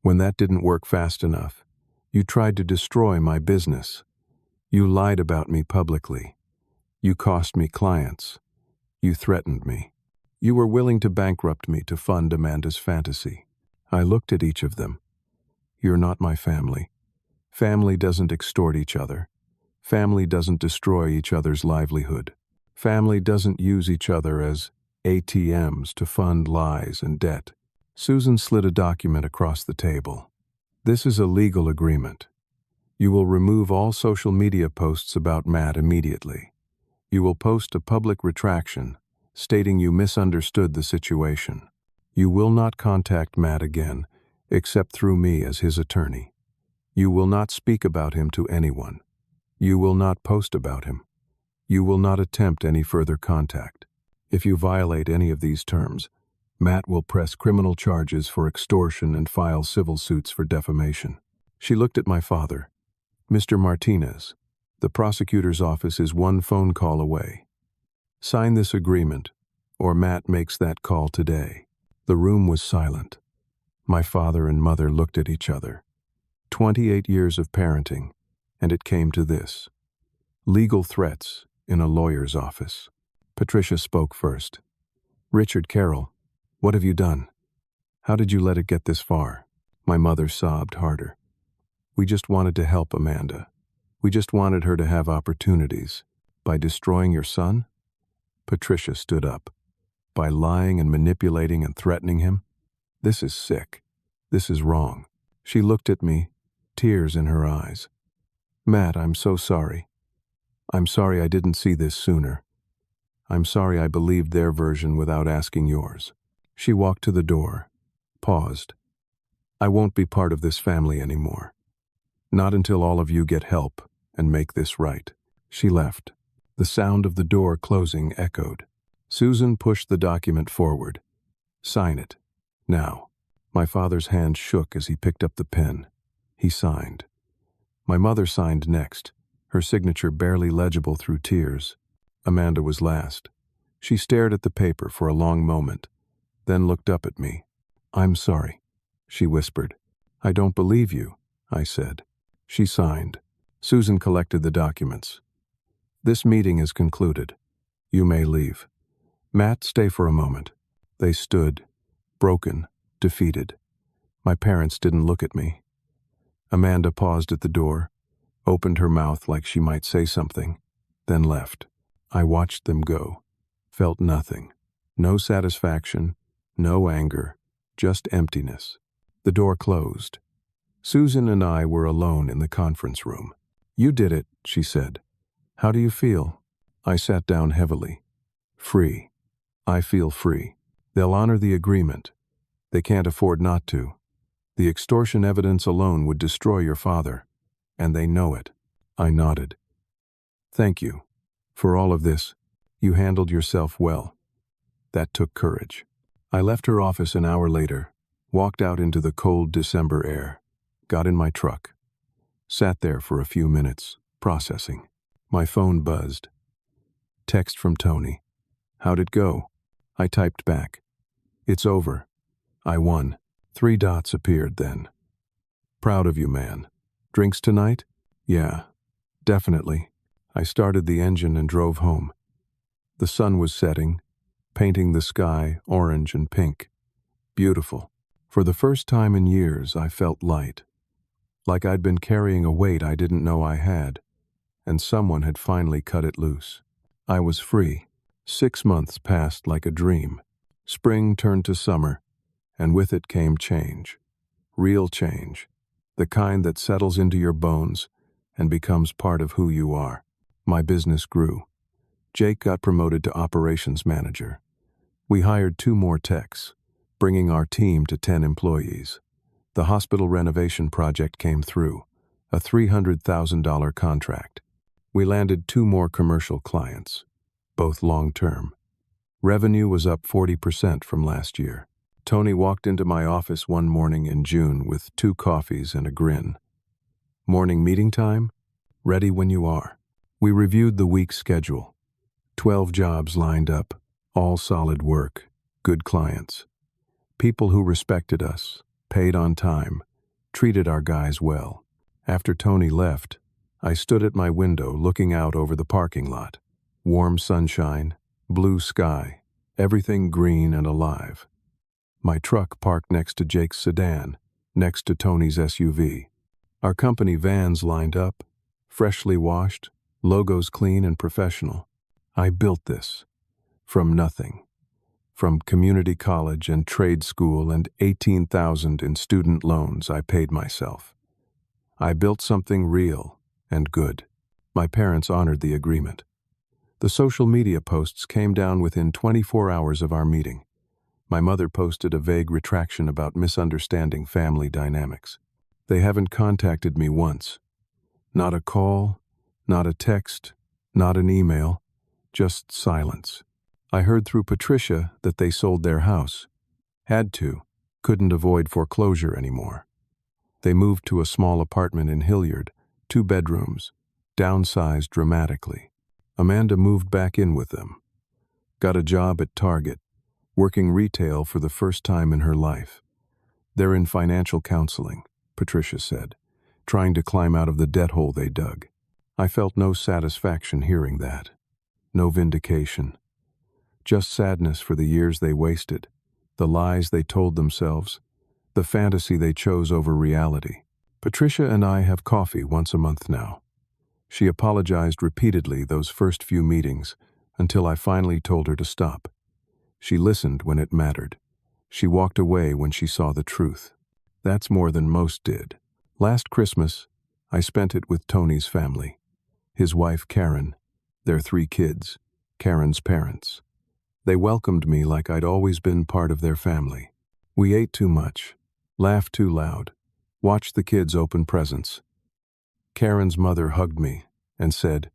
When that didn't work fast enough, you tried to destroy my business. You lied about me publicly. You cost me clients. You threatened me. You were willing to bankrupt me to fund Amanda's fantasy. I looked at each of them. You're not my family. Family doesn't extort each other. Family doesn't destroy each other's livelihood. Family doesn't use each other as ATMs to fund lies and debt. Susan slid a document across the table. This is a legal agreement. You will remove all social media posts about Matt immediately. You will post a public retraction stating you misunderstood the situation. You will not contact Matt again, except through me as his attorney. You will not speak about him to anyone. You will not post about him. You will not attempt any further contact. If you violate any of these terms, Matt will press criminal charges for extortion and file civil suits for defamation. She looked at my father. Mr. Martinez, the prosecutor's office is one phone call away. Sign this agreement, or Matt makes that call today. The room was silent. My father and mother looked at each other. 28 years of parenting, and it came to this. Legal threats in a lawyer's office. Patricia spoke first. Richard Carroll, what have you done? How did you let it get this far? My mother sobbed harder. We just wanted to help Amanda. We just wanted her to have opportunities. By destroying your son? Patricia stood up. By lying and manipulating and threatening him? This is sick. This is wrong. She looked at me, tears in her eyes. Matt, I'm so sorry. I'm sorry I didn't see this sooner. I'm sorry I believed their version without asking yours. She walked to the door, paused. I won't be part of this family anymore. Not until all of you get help and make this right. She left. The sound of the door closing echoed. Susan pushed the document forward. Sign it. Now. My father's hand shook as he picked up the pen. He signed. My mother signed next, her signature barely legible through tears. Amanda was last. She stared at the paper for a long moment, then looked up at me. I'm sorry, she whispered. I don't believe you, I said. She signed. Susan collected the documents. This meeting is concluded. You may leave. Matt, stay for a moment. They stood, broken, defeated. My parents didn't look at me. Amanda paused at the door, opened her mouth like she might say something, then left. I watched them go, felt nothing. No satisfaction, no anger, just emptiness. The door closed. Susan and I were alone in the conference room. You did it, she said. How do you feel? I sat down heavily. Free. I feel free. They'll honor the agreement. They can't afford not to. The extortion evidence alone would destroy your father, and they know it. I nodded. Thank you. For all of this, you handled yourself well. That took courage. I left her office an hour later, walked out into the cold December air, got in my truck, sat there for a few minutes, processing. My phone buzzed. Text from Tony. How'd it go? I typed back. It's over. I won. 3 dots appeared then. Proud of you, man. Drinks tonight? Yeah, definitely. I started the engine and drove home. The sun was setting, painting the sky orange and pink. Beautiful. For the first time in years, I felt light. Like I'd been carrying a weight I didn't know I had, and someone had finally cut it loose. I was free. 6 months passed like a dream. Spring turned to summer, and with it came change. Real change. The kind that settles into your bones and becomes part of who you are. My business grew. Jake got promoted to operations manager. We hired 2 more techs, bringing our team to 10 employees. The hospital renovation project came through, a $300,000 contract. We landed 2 more commercial clients, both long-term. Revenue was up 40% from last year. Tony walked into my office one morning in June with 2 coffees and a grin. Morning meeting time? Ready when you are. We reviewed the week's schedule. 12 jobs lined up, all solid work, good clients. People who respected us, paid on time, treated our guys well. After Tony left, I stood at my window looking out over the parking lot. Warm sunshine, blue sky, everything green and alive. My truck parked next to Jake's sedan, next to Tony's SUV. Our company vans lined up, freshly washed, logos clean and professional. I built this. From nothing. From community college and trade school and $18,000 in student loans I paid myself. I built something real and good. My parents honored the agreement. The social media posts came down within 24 hours of our meeting. My mother posted a vague retraction about misunderstanding family dynamics. They haven't contacted me once. Not a call, not a text, not an email, just silence. I heard through Patricia that they sold their house. Had to. Couldn't avoid foreclosure anymore. They moved to a small apartment in Hilliard, 2 bedrooms, downsized dramatically. Amanda moved back in with them. Got a job at Target, working retail for the first time in her life. They're in financial counseling, Patricia said, trying to climb out of the debt hole they dug. I felt no satisfaction hearing that. No vindication. Just sadness for the years they wasted, the lies they told themselves, the fantasy they chose over reality. Patricia and I have coffee once a month now. She apologized repeatedly those first few meetings until I finally told her to stop. She listened when it mattered. She walked away when she saw the truth. That's more than most did. Last Christmas, I spent it with Tony's family. His wife Karen, their 3 kids, Karen's parents. They welcomed me like I'd always been part of their family. We ate too much, laughed too loud, watched the kids open presents. Karen's mother hugged me and said,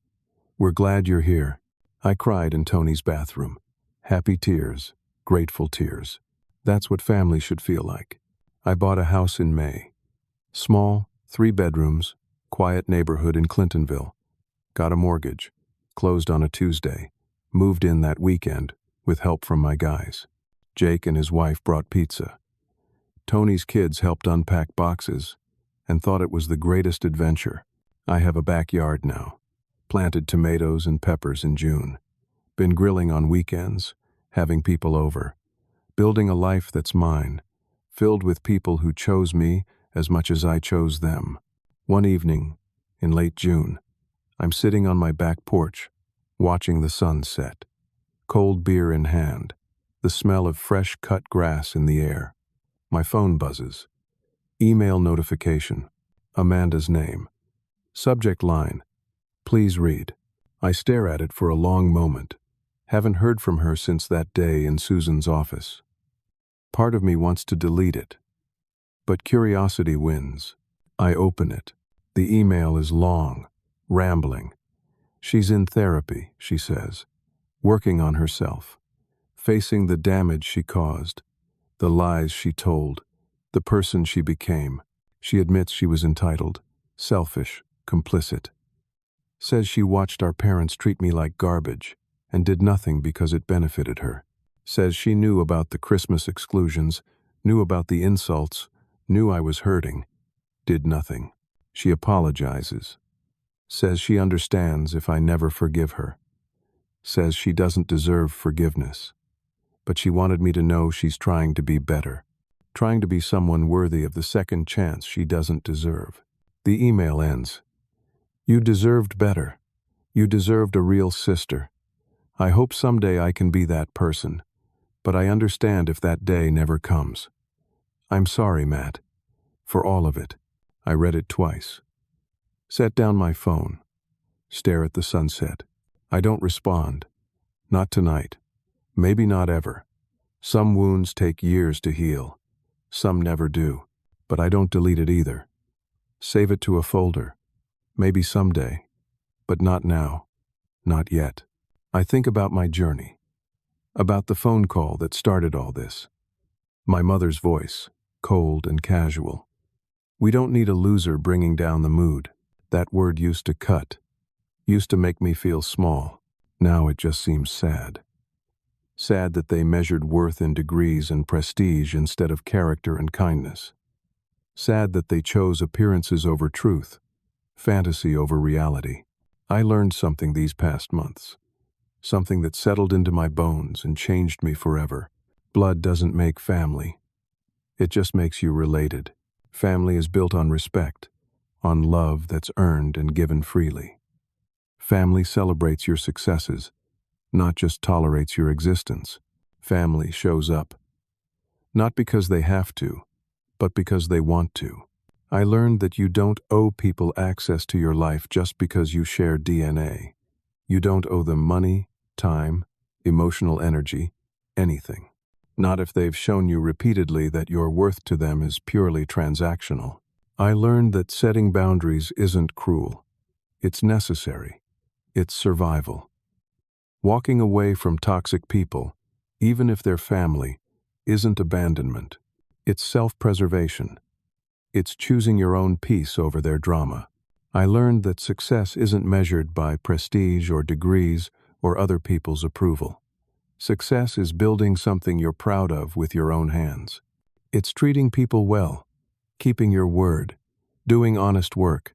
"We're glad you're here." I cried in Tony's bathroom. Happy tears, grateful tears. That's what family should feel like. I bought a house in May. Small, 3 bedrooms, quiet neighborhood in Clintonville. Got a mortgage, closed on a Tuesday, moved in that weekend with help from my guys. Jake and his wife brought pizza. Tony's kids helped unpack boxes and thought it was the greatest adventure. I have a backyard now. Planted tomatoes and peppers in June. Been grilling on weekends, having people over. Building a life that's mine, filled with people who chose me as much as I chose them. One evening, in late June, I'm sitting on my back porch, watching the sun set. Cold beer in hand, the smell of fresh cut grass in the air. My phone buzzes. Email notification. Amanda's name. Subject line, "Please read." I stare at it for a long moment. Haven't heard from her since that day in Susan's office. Part of me wants to delete it, but curiosity wins. I open it. The email is long, rambling. She's in therapy, she says, working on herself, facing the damage she caused, the lies she told, the person she became. She admits she was entitled, selfish, complicit. Says she watched our parents treat me like garbage and did nothing because it benefited her. Says she knew about the Christmas exclusions, knew about the insults, knew I was hurting, did nothing. She apologizes. Says she understands if I never forgive her. Says she doesn't deserve forgiveness. But she wanted me to know she's trying to be better, trying to be someone worthy of the second chance she doesn't deserve. The email ends. "You deserved better. You deserved a real sister. I hope someday I can be that person, but I understand if that day never comes. I'm sorry, Matt, for all of it." I read it twice. Set down my phone. Stare at the sunset. I don't respond. Not tonight. Maybe not ever. Some wounds take years to heal. Some never do. But I don't delete it either. Save it to a folder. Maybe someday. But not now. Not yet. I think about my journey. About the phone call that started all this. My mother's voice, cold and casual. "We don't need a loser bringing down the mood." That word used to cut. Used to make me feel small. Now it just seems sad. Sad that they measured worth in degrees and prestige instead of character and kindness. Sad that they chose appearances over truth, fantasy over reality. I learned something these past months. Something that settled into my bones and changed me forever. Blood doesn't make family. It just makes you related. Family is built on respect, on love that's earned and given freely. Family celebrates your successes, not just tolerates your existence. Family shows up. Not because they have to, but because they want to. I learned that you don't owe people access to your life just because you share DNA. You don't owe them money, time, emotional energy, anything. Not if they've shown you repeatedly that your worth to them is purely transactional. I learned that setting boundaries isn't cruel. It's necessary. It's survival. Walking away from toxic people, even if they're family, isn't abandonment. It's self-preservation. It's choosing your own peace over their drama. I learned that success isn't measured by prestige or degrees or other people's approval. Success is building something you're proud of with your own hands. It's treating people well, keeping your word, doing honest work.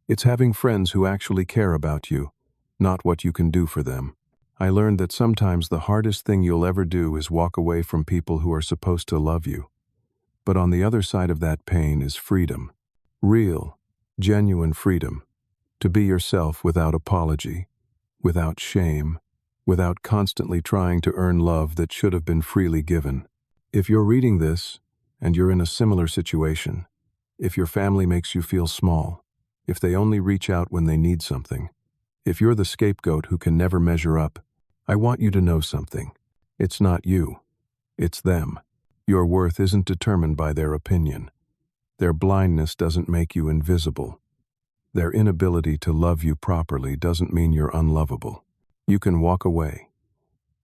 It's having friends who actually care about you, not what you can do for them. I learned that sometimes the hardest thing you'll ever do is walk away from people who are supposed to love you. But on the other side of that pain is freedom. Real, genuine freedom. To be yourself without apology, without shame, without constantly trying to earn love that should have been freely given. If you're reading this, and you're in a similar situation, if your family makes you feel small, if they only reach out when they need something, if you're the scapegoat who can never measure up, I want you to know something. It's not you. It's them. Your worth isn't determined by their opinion. Their blindness doesn't make you invisible. Their inability to love you properly doesn't mean you're unlovable. You can walk away.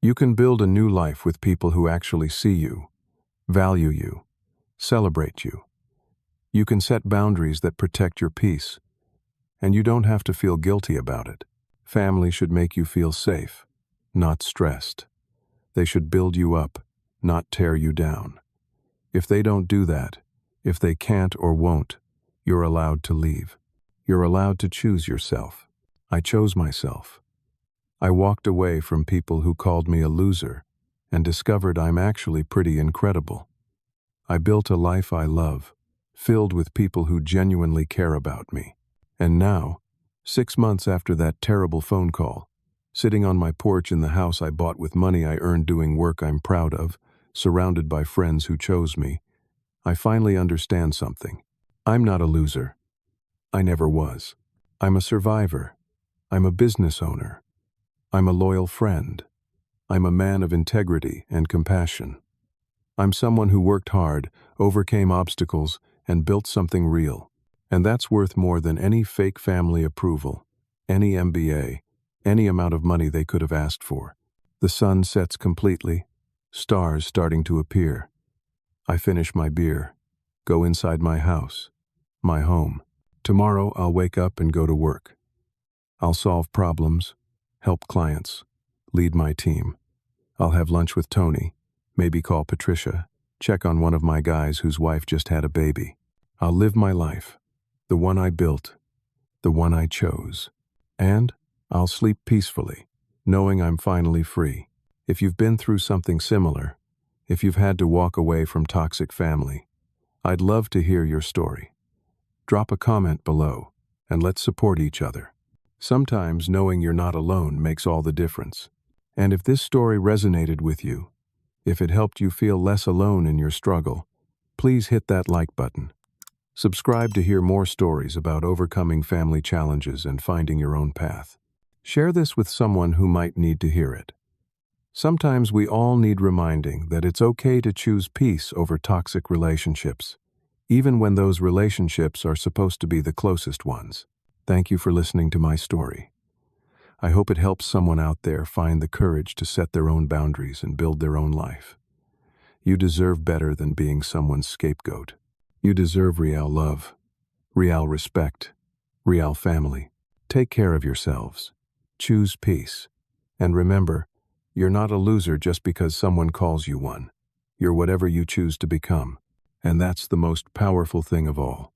You can build a new life with people who actually see you, value you, celebrate you. You can set boundaries that protect your peace, and you don't have to feel guilty about it. Family should make you feel safe, not stressed. They should build you up, not tear you down. If they don't do that, if they can't or won't, you're allowed to leave. You're allowed to choose yourself. I chose myself. I walked away from people who called me a loser and discovered I'm actually pretty incredible. I built a life I love, filled with people who genuinely care about me. And now, 6 months after that terrible phone call, sitting on my porch in the house I bought with money I earned doing work I'm proud of, surrounded by friends who chose me, I finally understand something. I'm not a loser. I never was. I'm a survivor. I'm a business owner. I'm a loyal friend. I'm a man of integrity and compassion. I'm someone who worked hard, overcame obstacles, and built something real. And that's worth more than any fake family approval, any MBA, any amount of money they could have asked for. The sun sets completely, stars starting to appear. I finish my beer, go inside my house, my home. Tomorrow I'll wake up and go to work. I'll solve problems, help clients, lead my team. I'll have lunch with Tony, maybe call Patricia, check on one of my guys whose wife just had a baby. I'll live my life, the one I built, the one I chose. And I'll sleep peacefully, knowing I'm finally free. If you've been through something similar, if you've had to walk away from toxic family, I'd love to hear your story. Drop a comment below, and let's support each other. Sometimes knowing you're not alone makes all the difference. And if this story resonated with you, if it helped you feel less alone in your struggle, please hit that like button. Subscribe to hear more stories about overcoming family challenges and finding your own path. Share this with someone who might need to hear it. Sometimes we all need reminding that it's okay to choose peace over toxic relationships, even when those relationships are supposed to be the closest ones. Thank you for listening to my story. I hope it helps someone out there find the courage to set their own boundaries and build their own life. You deserve better than being someone's scapegoat. You deserve real love, real respect, real family. Take care of yourselves. Choose peace. And remember, you're not a loser just because someone calls you one. You're whatever you choose to become. And that's the most powerful thing of all.